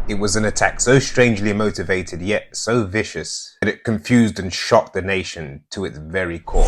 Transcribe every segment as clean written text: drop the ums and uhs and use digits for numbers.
It was an attack so strangely motivated yet so vicious that it confused and shocked the nation to its very core.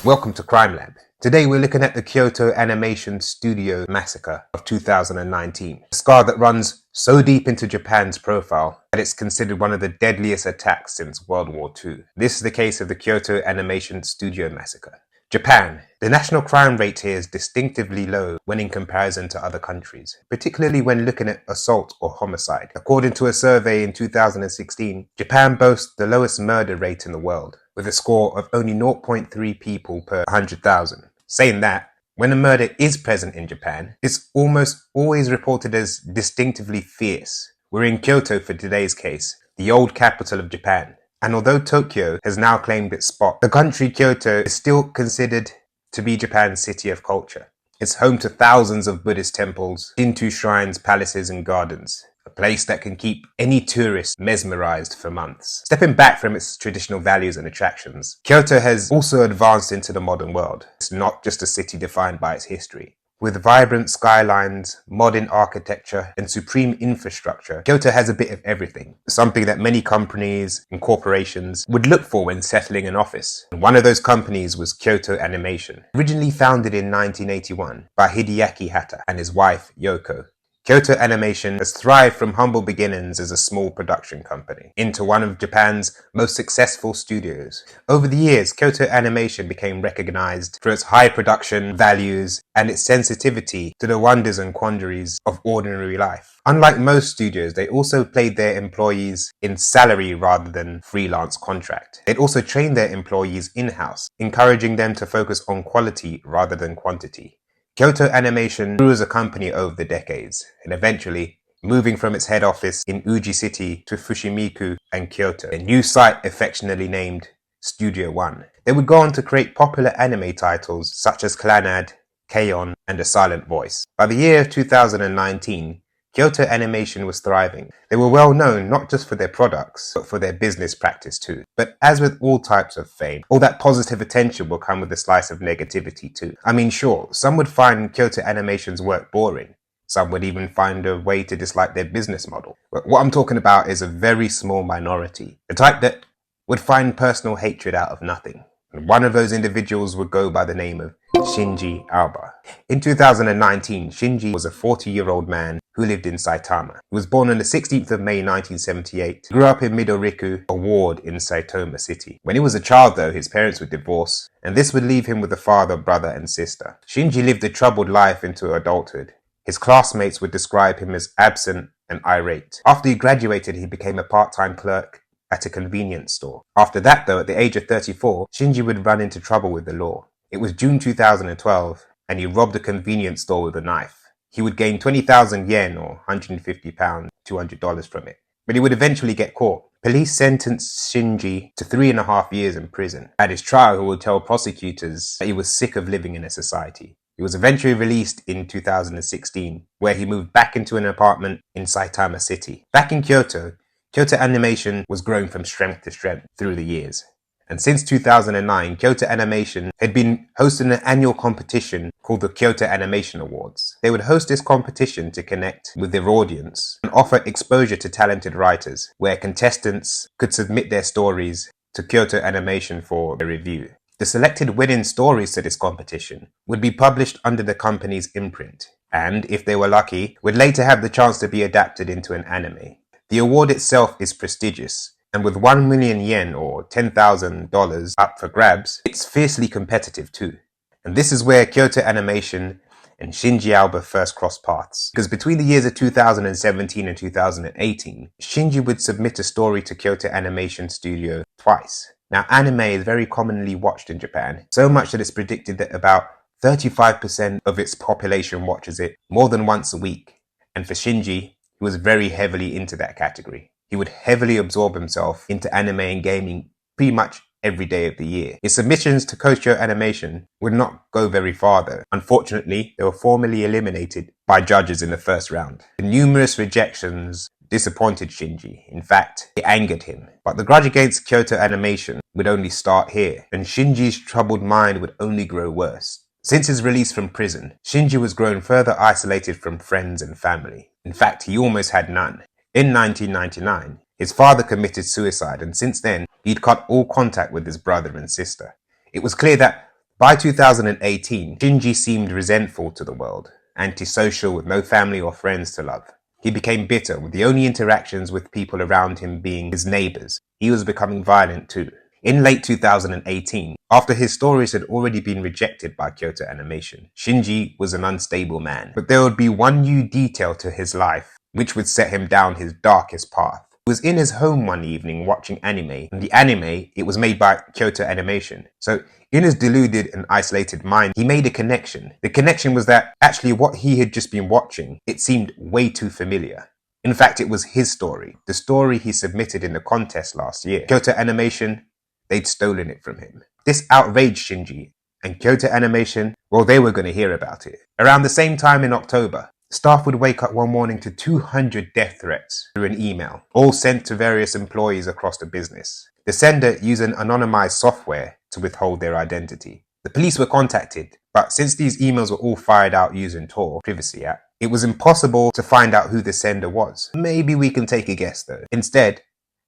Welcome to Crime Lab. Today we're looking at the Kyoto Animation Studio massacre of 2019. A scar that runs so deep into Japan's profile that it's considered one of the deadliest attacks since World War II. This is the case of the Kyoto Animation Studio massacre. Japan. The national crime rate here is distinctively low when in comparison to other countries, particularly when looking at assault or homicide. According to a survey in 2016, Japan boasts the lowest murder rate in the world, with a score of only 0.3 people per 100,000. Saying that, when a murder is present in Japan, it's almost always reported as distinctively fierce. We're in Kyoto for today's case, the old capital of Japan. And although Tokyo has now claimed its spot, the country Kyoto is still considered to be Japan's city of culture. It's home to thousands of Buddhist temples, Shinto shrines, palaces and gardens. A place that can keep any tourist mesmerized for months. Stepping back from its traditional values and attractions, Kyoto has also advanced into the modern world. It's not just a city defined by its history. With vibrant skylines, modern architecture, and supreme infrastructure, Kyoto has a bit of everything. Something that many companies and corporations would look for when settling an office. And one of those companies was Kyoto Animation. Originally founded in 1981 by Hideaki Hata and his wife, Yoko. Kyoto Animation has thrived from humble beginnings as a small production company into one of Japan's most successful studios. Over the years, Kyoto Animation became recognized for its high production values and its sensitivity to the wonders and quandaries of ordinary life. Unlike most studios, they also paid their employees in salary rather than freelance contract. They'd also trained their employees in-house, encouraging them to focus on quality rather than quantity. Kyoto Animation grew as a company over the decades, and eventually moving from its head office in Uji City to Fushimiku and Kyoto, a new site affectionately named Studio One. They would go on to create popular anime titles such as Clannad, K-On! And A Silent Voice. By the year of 2019, Kyoto Animation was thriving. They were well known not just for their products, but for their business practice too. But as with all types of fame, all that positive attention will come with a slice of negativity too. I mean, sure, some would find Kyoto Animation's work boring. Some would even find a way to dislike their business model. But what I'm talking about is a very small minority. The type that would find personal hatred out of nothing. And one of those individuals would go by the name of Shinji Aoba. In 2019, Shinji was a 40-year-old man who lived in Saitama. He was born on the 16th of May 1978, grew up in Midoriku, a ward in Saitama City. When he was a child though, his parents would divorce, and this would leave him with a father, brother and sister. Shinji lived a troubled life into adulthood. His classmates would describe him as absent and irate. After he graduated, he became a part-time clerk at a convenience store. After that though, at the age of 34, Shinji would run into trouble with the law. It was June 2012, and he robbed a convenience store with a knife. He would gain 20,000 yen or £150, $200 from it. But he would eventually get caught. Police sentenced Shinji to 3.5 years in prison. At his trial, he would tell prosecutors that he was sick of living in a society. He was eventually released in 2016, where he moved back into an apartment in Saitama City. Back in Kyoto, Kyoto Animation was growing from strength to strength through the years. And since 2009, Kyoto Animation had been hosting an annual competition called the Kyoto Animation Awards. They would host this competition to connect with their audience and offer exposure to talented writers, where contestants could submit their stories to Kyoto Animation for a review. The selected winning stories to this competition would be published under the company's imprint, and if they were lucky, would later have the chance to be adapted into an anime. The award itself is prestigious, and with 1 million yen or $10,000 up for grabs, it's fiercely competitive too. And this is where Kyoto Animation and Shinji Aoba first crossed paths. Because between the years of 2017 and 2018, Shinji would submit a story to Kyoto Animation Studio twice. Now, anime is very commonly watched in Japan, so much that it's predicted that about 35% of its population watches it more than once a week. And for Shinji, he was very heavily into that category. He would heavily absorb himself into anime and gaming pretty much every day of the year. His submissions to Kyoto Animation would not go very far though. Unfortunately, they were formally eliminated by judges in the first round. The numerous rejections disappointed Shinji. In fact, it angered him. But the grudge against Kyoto Animation would only start here, and Shinji's troubled mind would only grow worse. Since his release from prison, Shinji was growing further isolated from friends and family. In fact, he almost had none. In 1999, his father committed suicide, and since then, he'd cut all contact with his brother and sister. It was clear that by 2018, Shinji seemed resentful to the world, antisocial with no family or friends to love. He became bitter, with the only interactions with people around him being his neighbors. He was becoming violent too. In late 2018, after his stories had already been rejected by Kyoto Animation, Shinji was an unstable man. But there would be one new detail to his life, which would set him down his darkest path. He was in his home one evening watching anime, and the anime, it was made by Kyoto Animation. So in his deluded and isolated mind, he made a connection. The connection was that actually what he had just been watching, it seemed way too familiar. In fact, it was his story, the story he submitted in the contest last year. Kyoto Animation, they'd stolen it from him. This outraged Shinji, and Kyoto Animation, well, they were going to hear about it. Around the same time in October, staff would wake up one morning to 200 death threats through an email, all sent to various employees across the business. The sender used an anonymized software to withhold their identity. The police were contacted, but since these emails were all fired out using Tor, Privacy app, it was impossible to find out who the sender was. Maybe we can take a guess though. Instead,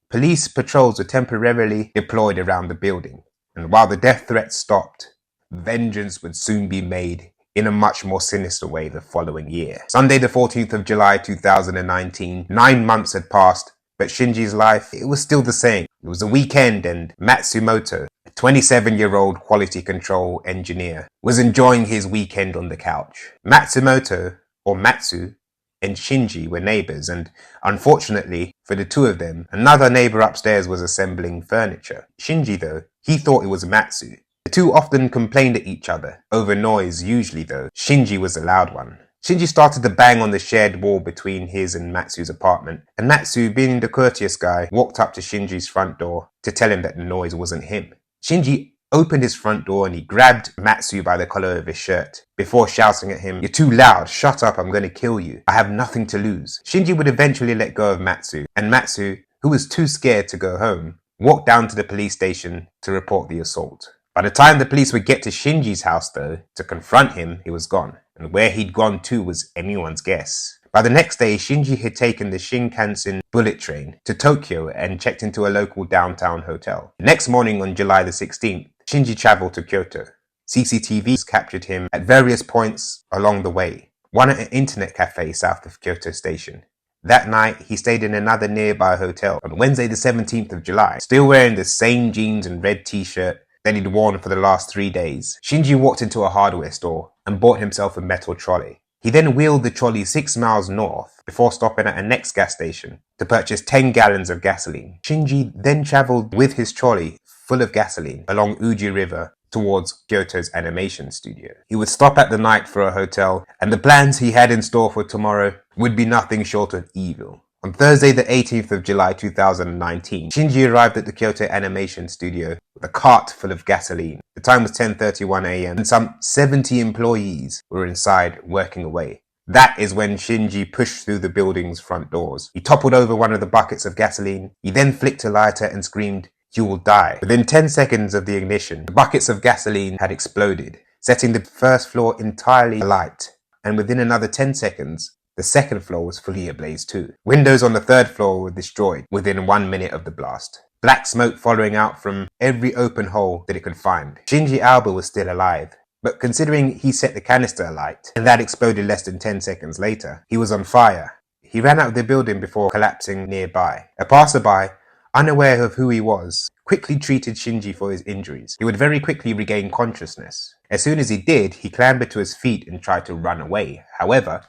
police patrols were temporarily deployed around the building, and while the death threats stopped, vengeance would soon be made in a much more sinister way the following year. Sunday the 14th of July 2019, 9 months had passed, but Shinji's life, it was still the same. It was a weekend and Matsumoto, a 27-year-old quality control engineer, was enjoying his weekend on the couch. Matsumoto, or Matsu, and Shinji were neighbors, and unfortunately for the two of them, another neighbor upstairs was assembling furniture. Shinji though, he thought it was Matsu. The two often complained at each other over noise. Usually though, Shinji was the loud one. Shinji started to bang on the shared wall between his and Matsu's apartment, and Matsu, being the courteous guy, walked up to Shinji's front door to tell him that the noise wasn't him. Shinji opened his front door and he grabbed Matsu by the collar of his shirt before shouting at him, "You're too loud, shut up, I'm going to kill you. I have nothing to lose." Shinji would eventually let go of Matsu, and Matsu, who was too scared to go home, walked down to the police station to report the assault. By the time the police would get to Shinji's house though, to confront him, he was gone. And where he'd gone to was anyone's guess. By the next day, Shinji had taken the Shinkansen bullet train to Tokyo and checked into a local downtown hotel. The next morning on July the 16th, Shinji traveled to Kyoto. CCTVs captured him at various points along the way, one at an internet cafe south of Kyoto Station. That night, he stayed in another nearby hotel on Wednesday the 17th of July, still wearing the same jeans and red t-shirt that he'd worn for the last 3 days. Shinji walked into a hardware store and bought himself a metal trolley. He then wheeled the trolley 6 miles north before stopping at a next gas station to purchase 10 gallons of gasoline. Shinji then traveled with his trolley full of gasoline along Uji River towards Kyoto's animation studio. He would stop at the night for a hotel, and the plans he had in store for tomorrow would be nothing short of evil. On Thursday the 18th of July 2019, Shinji arrived at the Kyoto Animation studio with a cart full of gasoline. The time was 10:31 a.m. and some 70 employees were inside working away. That is when Shinji pushed through the building's front doors. He toppled over one of the buckets of gasoline. He then flicked a lighter and screamed, "You will die." Within 10 seconds of the ignition, the buckets of gasoline had exploded, setting the first floor entirely alight. And within another 10 seconds, the second floor was fully ablaze too. Windows on the third floor were destroyed within 1 minute of the blast. Black smoke following out from every open hole that it could find. Shinji Aoba was still alive, but considering he set the canister alight and that exploded less than 10 seconds later, he was on fire. He ran out of the building before collapsing nearby. A passerby, unaware of who he was, quickly treated Shinji for his injuries. He would very quickly regain consciousness. As soon as he did, he clambered to his feet and tried to run away. However,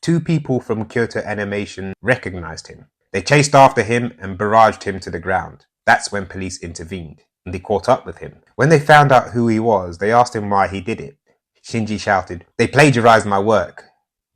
2 people from Kyoto Animation recognized him. They chased after him and barraged him to the ground. That's when police intervened, and they caught up with him. When they found out who he was, they asked him why he did it. Shinji shouted, "They plagiarized my work.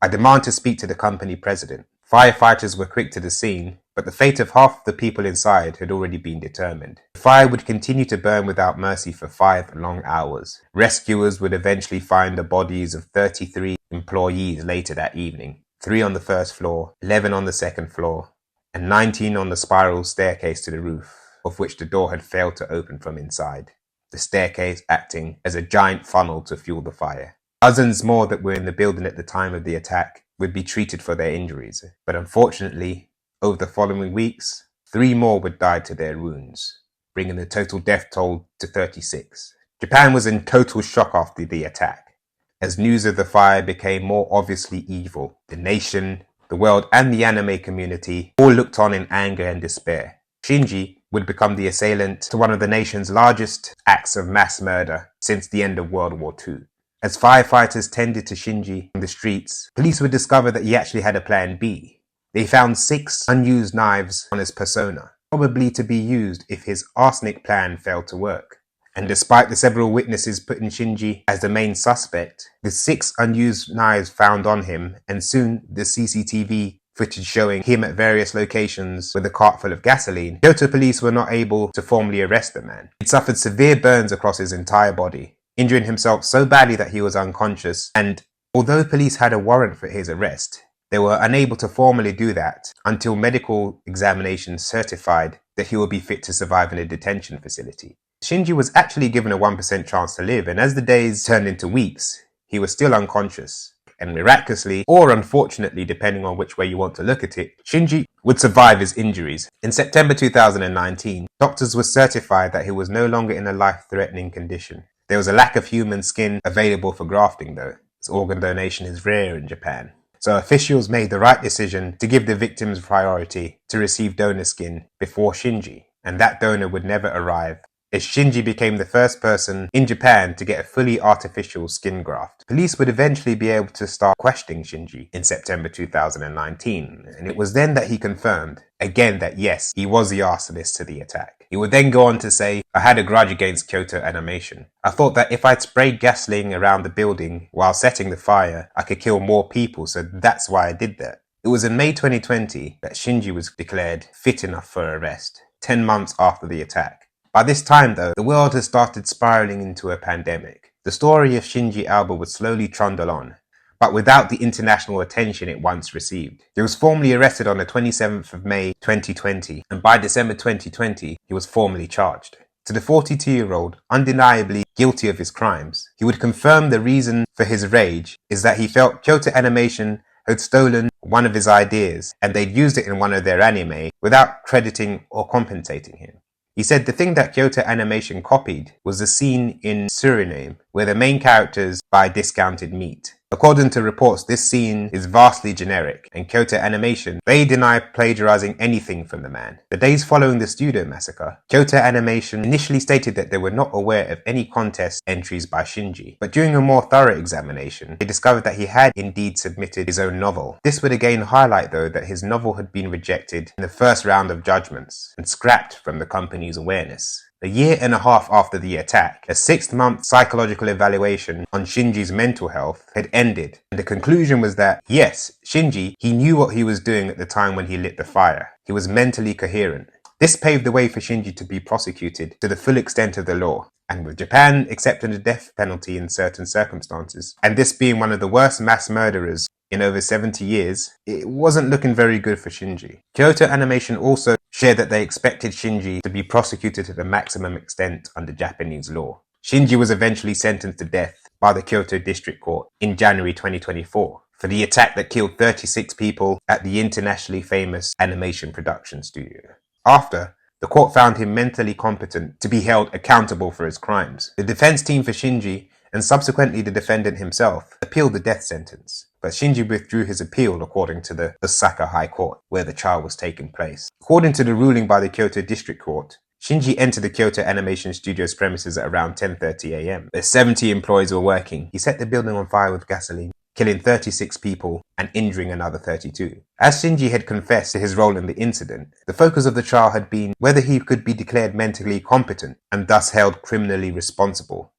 I demand to speak to the company president." Firefighters were quick to the scene, but the fate of half the people inside had already been determined. The fire would continue to burn without mercy for 5 long hours. Rescuers would eventually find the bodies of 33 employees later that evening. 3 on the first floor, 11 on the second floor, and 19 on the spiral staircase to the roof, of which the door had failed to open from inside, the staircase acting as a giant funnel to fuel the fire. Dozens more that were in the building at the time of the attack would be treated for their injuries, but unfortunately, over the following weeks, 3 more would die to their wounds, bringing the total death toll to 36. Japan was in total shock after the attack. As news of the fire became more obviously evil, the nation, the world, and the anime community all looked on in anger and despair. Shinji would become the assailant to one of the nation's largest acts of mass murder since the end of World War II. As firefighters tended to Shinji in the streets, police would discover that he actually had a plan B. They found 6 unused knives on his persona, probably to be used if his arsenic plan failed to work. And despite the several witnesses putting Shinji as the main suspect, the 6 unused knives found on him, and soon the CCTV footage showing him at various locations with a cart full of gasoline, Kyoto police were not able to formally arrest the man. He'd suffered severe burns across his entire body, injuring himself so badly that he was unconscious, and although police had a warrant for his arrest, they were unable to formally do that until medical examinations certified that he would be fit to survive in a detention facility. Shinji was actually given a 1% chance to live, and as the days turned into weeks, he was still unconscious. And miraculously, or unfortunately, depending on which way you want to look at it, Shinji would survive his injuries. In September 2019, doctors were certified that he was no longer in a life-threatening condition. There was a lack of human skin available for grafting though, as organ donation is rare in Japan. So officials made the right decision to give the victims priority to receive donor skin before Shinji, and that donor would never arrive, as Shinji became the first person in Japan to get a fully artificial skin graft. Police would eventually be able to start questioning Shinji in September 2019, and it was then that he confirmed, again, that yes, he was the arsonist to the attack. He would then go on to say, "I had a grudge against Kyoto Animation. I thought that if I'd sprayed gasoline around the building while setting the fire, I could kill more people, so that's why I did that." It was in May 2020 that Shinji was declared fit enough for arrest, 10 months after the attack. By this time, though, the world had started spiraling into a pandemic. The story of Shinji Aoba would slowly trundle on, but without the international attention it once received. He was formally arrested on the 27th of May 2020, and by December 2020, he was formally charged. To the 42-year-old, undeniably guilty of his crimes, he would confirm the reason for his rage is that he felt Kyoto Animation had stolen one of his ideas, and they'd used it in one of their anime without crediting or compensating him. He said the thing that Kyoto Animation copied was the scene in Suriname where the main characters buy discounted meat. According to reports, this scene is vastly generic, and Kyoto Animation, they deny plagiarizing anything from the man. The days following the studio massacre, Kyoto Animation initially stated that they were not aware of any contest entries by Shinji, but during a more thorough examination, they discovered that he had indeed submitted his own novel. This would again highlight, though, that his novel had been rejected in the first round of judgments and scrapped from the company's awareness. A year and a half after the attack, a 6-month psychological evaluation on Shinji's mental health had ended, and the conclusion was that, yes, Shinji, he knew what he was doing at the time when he lit the fire. He was mentally coherent. This paved the way for Shinji to be prosecuted to the full extent of the law, and with Japan accepting the death penalty in certain circumstances, and this being one of the worst mass murderers in over 70 years, it wasn't looking very good for Shinji. Kyoto Animation also shared that they expected Shinji to be prosecuted to the maximum extent under Japanese law. Shinji was eventually sentenced to death by the Kyoto District Court in January 2024 for the attack that killed 36 people at the internationally famous animation production studio. After, the court found him mentally competent to be held accountable for his crimes. The defense team for Shinji, and subsequently the defendant himself, appealed the death sentence. But Shinji withdrew his appeal according to the Osaka High Court, where the trial was taking place. According to the ruling by the Kyoto District Court, Shinji entered the Kyoto Animation Studios premises at around 10:30 a.m. Where 70 employees were working. He set the building on fire with gasoline, killing 36 people and injuring another 32. As Shinji had confessed to his role in the incident, the focus of the trial had been whether he could be declared mentally competent and thus held criminally responsible.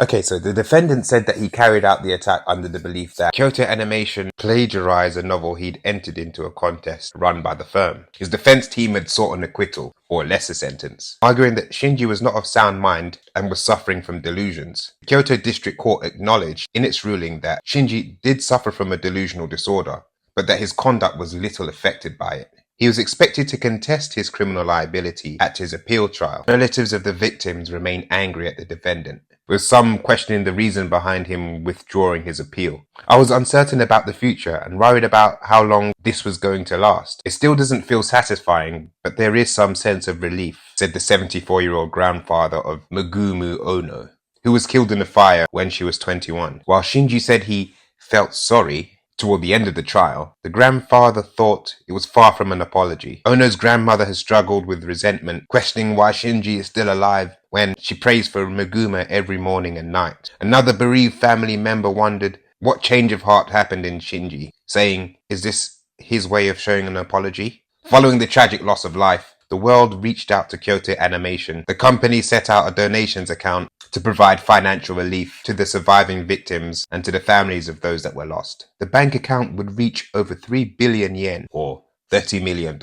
Okay, so the defendant said that he carried out the attack under the belief that Kyoto Animation plagiarized a novel he'd entered into a contest run by the firm. His defense team had sought an acquittal, or a lesser sentence, arguing that Shinji was not of sound mind and was suffering from delusions. The Kyoto District Court acknowledged in its ruling that Shinji did suffer from a delusional disorder, but that his conduct was little affected by it. He was expected to contest his criminal liability at his appeal trial. Relatives of the victims remain angry at the defendant, with some questioning the reason behind him withdrawing his appeal. I was uncertain about the future and worried about how long this was going to last. It still doesn't feel satisfying, but there is some sense of relief, said the 74-year-old grandfather of Megumu Ono, who was killed in a fire when she was 21. While Shinji said he felt sorry toward the end of the trial, the grandfather thought it was far from an apology. Ono's grandmother has struggled with resentment, questioning why Shinji is still alive when she prays for Meguma every morning and night. Another bereaved family member wondered what change of heart happened in Shinji, saying, "Is this his way of showing an apology?" Following the tragic loss of life, the world reached out to Kyoto Animation. The company set out a donations account to provide financial relief to the surviving victims and to the families of those that were lost. The bank account would reach over 3 billion yen, or $30 million,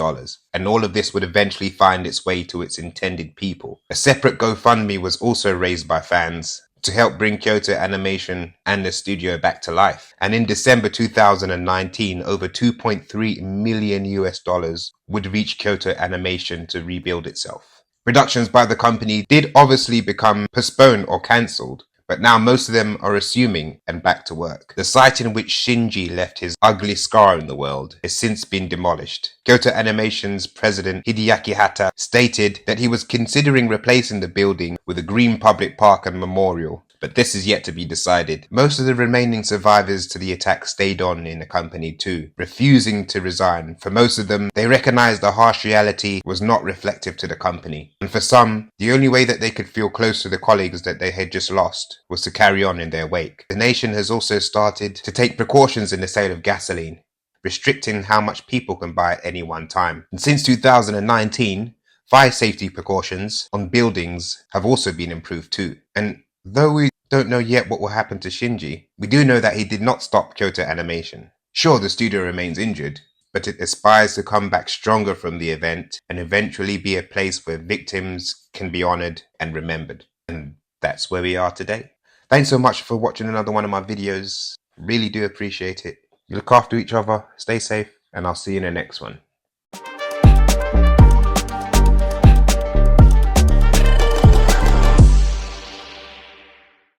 and all of this would eventually find its way to its intended people. A separate GoFundMe was also raised by fans to help bring Kyoto Animation and the studio back to life. And in December 2019, over 2.3 million US dollars would reach Kyoto Animation to rebuild itself. Productions by the company did obviously become postponed or cancelled, but now most of them are resuming and back to work. The site in which Shinji left his ugly scar in the world has since been demolished. Kyoto Animation's president Hideaki Hata stated that he was considering replacing the building with a green public park and memorial, but this is yet to be decided. Most of the remaining survivors to the attack stayed on in the company too, refusing to resign. For most of them, they recognized the harsh reality was not reflective to the company. And for some, the only way that they could feel close to the colleagues that they had just lost was to carry on in their wake. The nation has also started to take precautions in the sale of gasoline, restricting how much people can buy at any one time. And since 2019, fire safety precautions on buildings have also been improved too. And though we don't know yet what will happen to Shinji, we do know that he did not stop Kyoto Animation. Sure, the studio remains injured, but it aspires to come back stronger from the event and eventually be a place where victims can be honored and remembered. And that's where we are today. Thanks so much for watching another one of my videos. Really do appreciate it. You look after each other, stay safe, and I'll see you in the next one.